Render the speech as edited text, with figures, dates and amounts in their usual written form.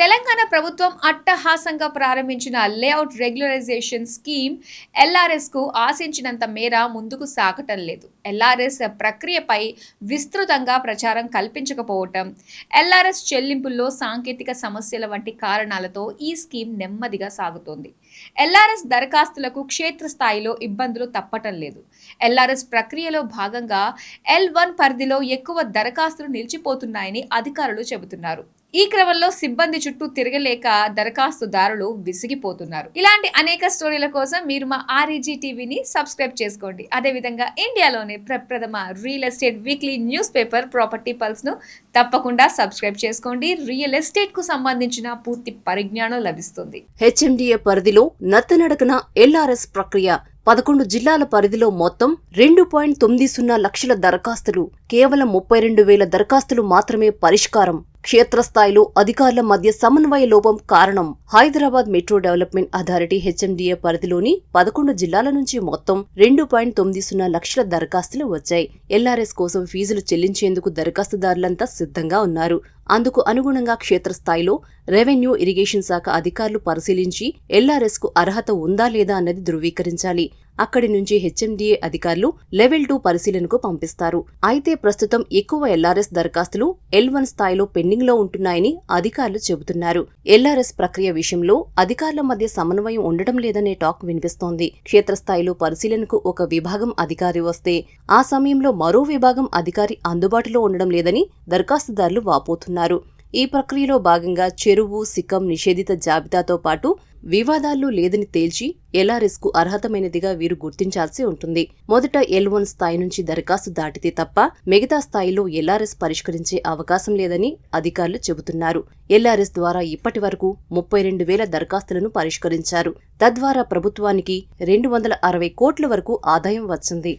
తెలంగాణ ప్రభుత్వం అట్టహాసంగా ప్రారంభించిన లేఅవుట్ రెగ్యులరైజేషన్ స్కీమ్ ఎల్ఆర్ఎస్కు ఆశించినంత మేర ముందుకు సాగటం లేదు. ఎల్ఆర్ఎస్ ప్రక్రియపై విస్తృతంగా ప్రచారం కల్పించకపోవటం, ఎల్ఆర్ఎస్ చెల్లింపుల్లో సాంకేతిక సమస్యల వంటి కారణాలతో ఈ స్కీమ్ నెమ్మదిగా సాగుతోంది. ఎల్ఆర్ఎస్ దరఖాస్తులకు క్షేత్రస్థాయిలో ఇబ్బందులు తప్పటం లేదు. ఎల్ఆర్ఎస్ ప్రక్రియలో భాగంగా L1 పరిధిలో ఎక్కువ దరఖాస్తులు నిలిచిపోతున్నాయని అధికారులు చెబుతున్నారు. ఈ క్రమంలో సిబ్బంది చుట్టూ తిరగలేక దరఖాస్తుదారులు విసిగిపోతున్నారు. ఇలాంటి అనేక స్టోరీల కోసం మీరు మా REG టీవీని సబ్స్క్రైబ్ చేసుకోండి. అదేవిధంగా ఇండియాలోనే ప్రప్రథమ real estate weekly newspaper Property Pulse ను తప్పకుండా సబ్స్క్రైబ్ చేసుకోండి. రియల్ ఎస్టేట్ కు సంబంధించిన పూర్తి పరిజ్ఞానం లభిస్తుంది. HMDA పరిధిలో నత్తనడకన LRS ప్రక్రియ 11 జిల్లాల పరిధిలో మొత్తం 2.90 లక్షల దరఖాస్తులు, కేవలం 32,000 దరఖాస్తులు మాత్రమే పరిష్కారం. క్షేత్రస్థాయిలో అధికారుల మధ్య సమన్వయ లోపం కారణం. Hyderabad metro development authority HMDA పరిధిలోని 11 జిల్లాల నుంచి మొత్తం 2.90 లక్షల దరఖాస్తులు వచ్చాయి. LRS కోసం ఫీజులు చెల్లించేందుకు దరఖాస్తుదారులంతా సిద్ధంగా ఉన్నారు. అందుకు అనుగుణంగా క్షేత్రస్థాయిలో రెవెన్యూ ఇరిగేషన్ శాఖ అధికారులు పరిశీలించి LRS కు అర్హత ఉందా లేదా అన్నది ధృవీకరించాలి. అక్కడి నుంచి HMDA అధికారులు లెవెల్ 2 పరిశీలనకు పంపిస్తారు. అయితే ప్రస్తుతం ఎక్కువ LRS దరఖాస్తులు L1 స్థాయిలో పెండింగ్ లో ఉంటున్నాయని అధికారులు చెబుతున్నారు. LRS ప్రక్రియ విషయంలో అధికారుల మధ్య సమన్వయం ఉండడం లేదనే టాక్ వినిపిస్తోంది. క్షేత్రస్థాయిలో పరిశీలనకు ఒక విభాగం అధికారి వస్తే ఆ సమయంలో మరో విభాగం అధికారి అందుబాటులో ఉండడం లేదని దరఖాస్తుదారులు వాపోతున్నారు. ఈ ప్రక్రియలో భాగంగా చెరువు, సిక్కం నిషేధిత జాబితాతో పాటు వివాదాల్లో లేదని తేల్చి LRS కు అర్హతమైనదిగా వీరు గుర్తించాల్సి ఉంటుంది. మొదట L1 స్థాయి నుంచి దరఖాస్తు దాటితే తప్ప మిగతా స్థాయిలో LRS పరిష్కరించే అవకాశం లేదని అధికారులు చెబుతున్నారు. LRS ద్వారా ఇప్పటి వరకు 32,000 దరఖాస్తులను పరిష్కరించారు. తద్వారా ప్రభుత్వానికి 260 కోట్ల వరకు ఆదాయం వచ్చింది.